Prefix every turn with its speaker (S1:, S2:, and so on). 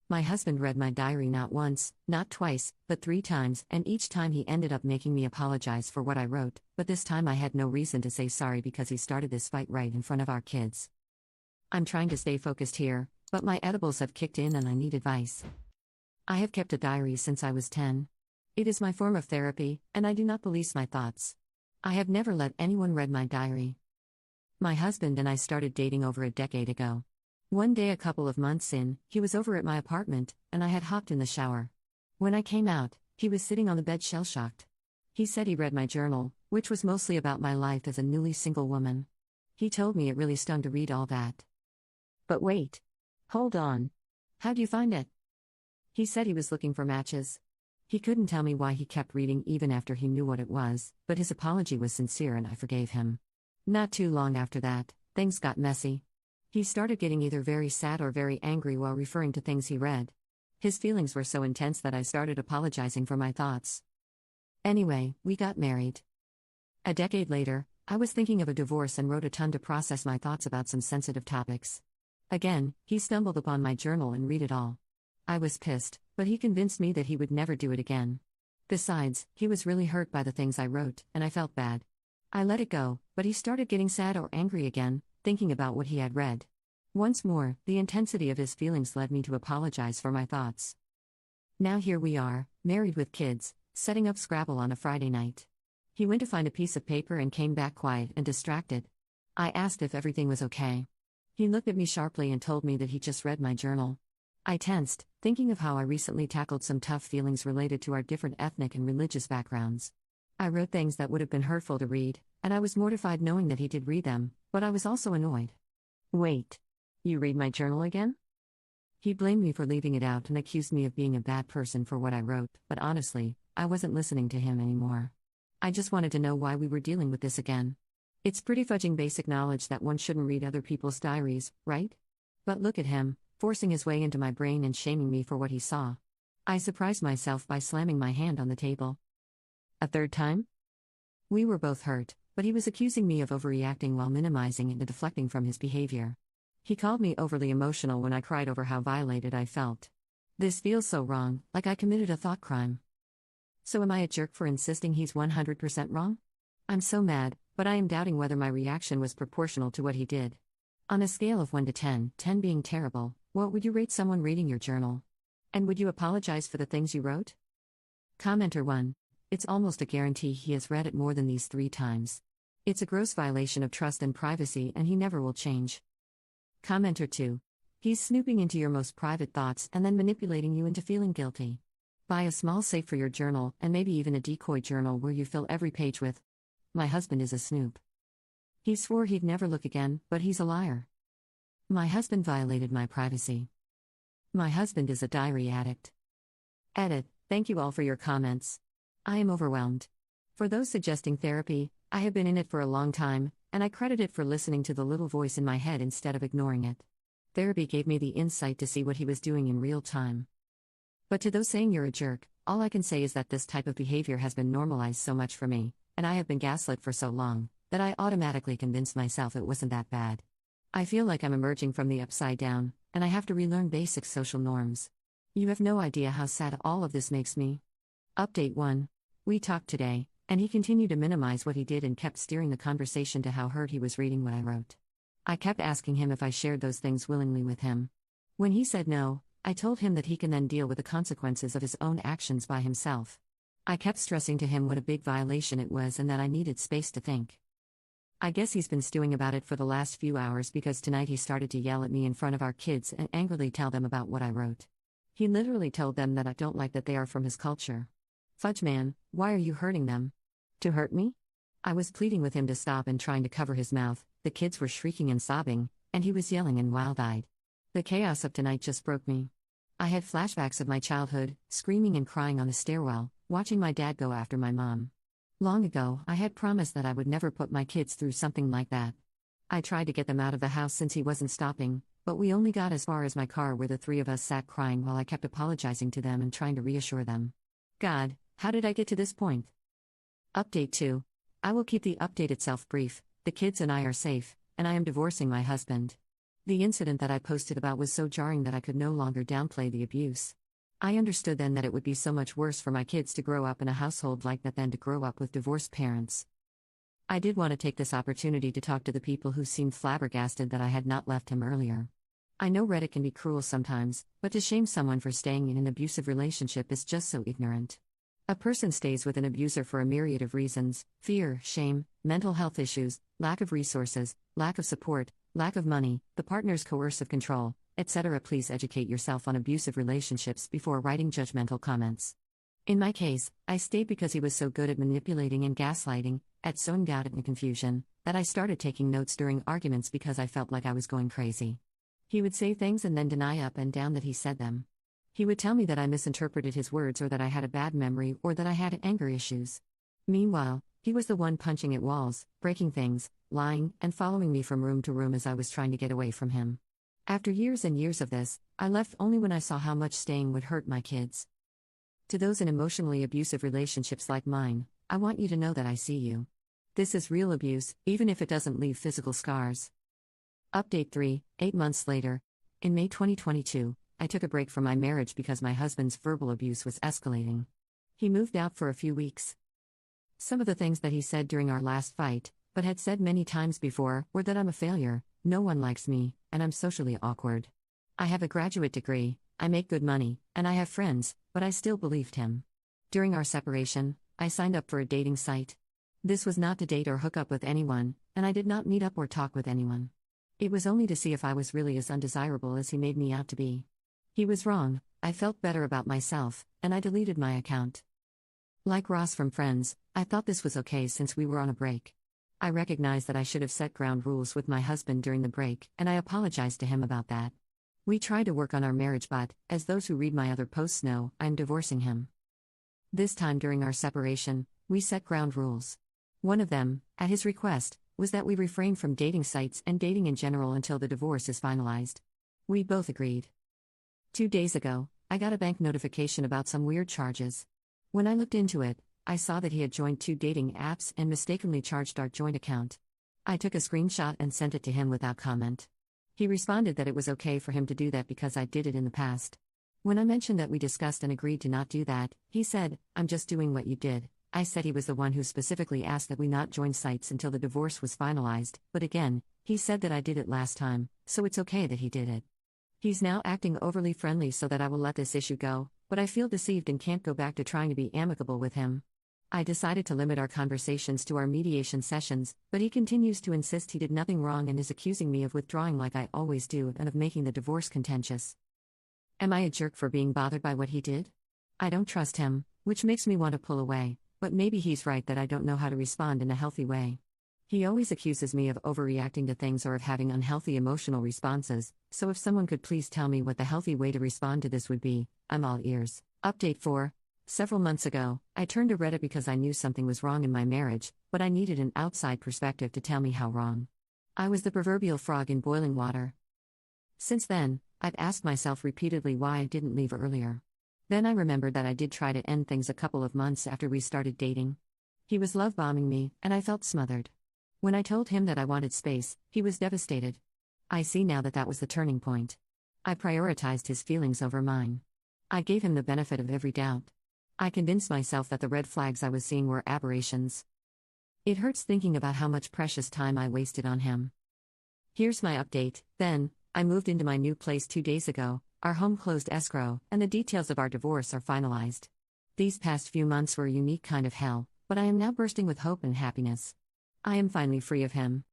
S1: My husband read my diary not once, not twice, but 3 times, and each time he ended up making me apologize for what I wrote, but this time I had no reason to say sorry because he started this fight right in front of our kids. I'm trying to stay focused here, but my edibles have kicked in and I need advice. I have kept a diary since I was 10. It is my form of therapy, and I do not police my thoughts. I have never let anyone read my diary. My husband and I started dating over a decade ago. One day, a couple of months in, he was over at my apartment, and I had hopped in the shower. When I came out, he was sitting on the bed shell-shocked. He said he read my journal, which was mostly about my life as a newly single woman. He told me it really stung to read all that. But wait. Hold on. How'd you find it? He said he was looking for matches. He couldn't tell me why he kept reading even after he knew what it was, but his apology was sincere and I forgave him. Not too long after that, things got messy. He started getting either very sad or very angry while referring to things he read. His feelings were so intense that I started apologizing for my thoughts. Anyway, we got married. A decade later, I was thinking of a divorce and wrote a ton to process my thoughts about some sensitive topics. Again, he stumbled upon my journal and read it all. I was pissed, but he convinced me that he would never do it again. Besides, he was really hurt by the things I wrote, and I felt bad. I let it go, but he started getting sad or angry again, thinking about what he had read. Once more, the intensity of his feelings led me to apologize for my thoughts. Now here we are, married with kids, setting up Scrabble on a Friday night. He went to find a piece of paper and came back quiet and distracted. I asked if everything was okay. He looked at me sharply and told me that he just read my journal. I tensed, thinking of how I recently tackled some tough feelings related to our different ethnic and religious backgrounds. I wrote things that would have been hurtful to read, and I was mortified knowing that he did read them, but I was also annoyed. Wait. You read my journal again? He blamed me for leaving it out and accused me of being a bad person for what I wrote, but honestly, I wasn't listening to him anymore. I just wanted to know why we were dealing with this again. It's pretty fudging basic knowledge that one shouldn't read other people's diaries, right? But look at him, forcing his way into my brain and shaming me for what he saw. I surprised myself by slamming my hand on the table. A third time? We were both hurt, but he was accusing me of overreacting while minimizing and deflecting from his behavior. He called me overly emotional when I cried over how violated I felt. This feels so wrong, like I committed a thought crime. So am I a jerk for insisting he's 100% wrong? I'm so mad, but I am doubting whether my reaction was proportional to what he did. On a scale of 1 to 10, 10 being terrible, what would you rate someone reading your journal? And would you apologize for the things you wrote? Commenter 1. It's almost a guarantee he has read it more than these 3 times. It's a gross violation of trust and privacy and he never will change. Commenter 2. He's snooping into your most private thoughts and then manipulating you into feeling guilty. Buy a small safe for your journal and maybe even a decoy journal where you fill every page with, "My husband is a snoop." He swore he'd never look again, but he's a liar. My husband violated my privacy. My husband is a diary addict. Edit. Thank you all for your comments. I am overwhelmed. For those suggesting therapy, I have been in it for a long time, and I credit it for listening to the little voice in my head instead of ignoring it. Therapy gave me the insight to see what he was doing in real time. But to those saying you're a jerk, all I can say is that this type of behavior has been normalized so much for me, and I have been gaslit for so long, that I automatically convinced myself it wasn't that bad. I feel like I'm emerging from the upside down, and I have to relearn basic social norms. You have no idea how sad all of this makes me. Update 1. We talked today, and he continued to minimize what he did and kept steering the conversation to how hurt he was reading what I wrote. I kept asking him if I shared those things willingly with him. When he said no, I told him that he can then deal with the consequences of his own actions by himself. I kept stressing to him what a big violation it was and that I needed space to think. I guess he's been stewing about it for the last few hours because tonight he started to yell at me in front of our kids and angrily tell them about what I wrote. He literally told them that I don't like that they are from his culture. Fudge man, why are you hurting them? To hurt me? I was pleading with him to stop and trying to cover his mouth. The kids were shrieking and sobbing, and he was yelling and wild-eyed. The chaos of tonight just broke me. I had flashbacks of my childhood, screaming and crying on the stairwell, watching my dad go after my mom. Long ago, I had promised that I would never put my kids through something like that. I tried to get them out of the house since he wasn't stopping, but we only got as far as my car where the 3 of us sat crying while I kept apologizing to them and trying to reassure them. God, how did I get to this point? Update 2. I will keep the update itself brief. The kids and I are safe, and I am divorcing my husband. The incident that I posted about was so jarring that I could no longer downplay the abuse. I understood then that it would be so much worse for my kids to grow up in a household like that than to grow up with divorced parents. I did want to take this opportunity to talk to the people who seemed flabbergasted that I had not left him earlier. I know Reddit can be cruel sometimes, but to shame someone for staying in an abusive relationship is just so ignorant. A person stays with an abuser for a myriad of reasons: fear, shame, mental health issues, lack of resources, lack of support, lack of money, the partner's coercive control, etc. Please educate yourself on abusive relationships before writing judgmental comments. In my case, I stayed because he was so good at manipulating and gaslighting, at sowing doubt and confusion, that I started taking notes during arguments because I felt like I was going crazy. He would say things and then deny up and down that he said them. He would tell me that I misinterpreted his words or that I had a bad memory or that I had anger issues. Meanwhile, he was the one punching at walls, breaking things, lying, and following me from room to room as I was trying to get away from him. After years and years of this, I left only when I saw how much staying would hurt my kids. To those in emotionally abusive relationships like mine, I want you to know that I see you. This is real abuse, even if it doesn't leave physical scars. Update 3, 8 months later. In May 2022, I took a break from my marriage because my husband's verbal abuse was escalating. He moved out for a few weeks. Some of the things that he said during our last fight, but had said many times before, were that I'm a failure, no one likes me, and I'm socially awkward. I have a graduate degree, I make good money, and I have friends, but I still believed him. During our separation, I signed up for a dating site. This was not to date or hook up with anyone, and I did not meet up or talk with anyone. It was only to see if I was really as undesirable as he made me out to be. He was wrong, I felt better about myself, and I deleted my account. Like Ross from Friends, I thought this was okay since we were on a break. I recognize that I should have set ground rules with my husband during the break, and I apologized to him about that. We tried to work on our marriage, but, as those who read my other posts know, I'm divorcing him. This time during our separation, we set ground rules. One of them, at his request, was that we refrain from dating sites and dating in general until the divorce is finalized. We both agreed. 2 days ago, I got a bank notification about some weird charges. When I looked into it, I saw that he had joined 2 dating apps and mistakenly charged our joint account. I took a screenshot and sent it to him without comment. He responded that it was okay for him to do that because I did it in the past. When I mentioned that we discussed and agreed to not do that, he said, "I'm just doing what you did." I said he was the one who specifically asked that we not join sites until the divorce was finalized, but again, he said that I did it last time, so it's okay that he did it. He's now acting overly friendly so that I will let this issue go, but I feel deceived and can't go back to trying to be amicable with him. I decided to limit our conversations to our mediation sessions, but he continues to insist he did nothing wrong and is accusing me of withdrawing like I always do and of making the divorce contentious. Am I a jerk for being bothered by what he did? I don't trust him, which makes me want to pull away, but maybe he's right that I don't know how to respond in a healthy way. He always accuses me of overreacting to things or of having unhealthy emotional responses, so if someone could please tell me what the healthy way to respond to this would be, I'm all ears. Update 4. Several months ago, I turned to Reddit because I knew something was wrong in my marriage, but I needed an outside perspective to tell me how wrong. I was the proverbial frog in boiling water. Since then, I've asked myself repeatedly why I didn't leave earlier. Then I remembered that I did try to end things a couple of months after we started dating. He was love-bombing me, and I felt smothered. When I told him that I wanted space, he was devastated. I see now that that was the turning point. I prioritized his feelings over mine. I gave him the benefit of every doubt. I convinced myself that the red flags I was seeing were aberrations. It hurts thinking about how much precious time I wasted on him. Here's my update. Then, I moved into my new place 2 days ago, our home closed escrow, and the details of our divorce are finalized. These past few months were a unique kind of hell, but I am now bursting with hope and happiness. I am finally free of him.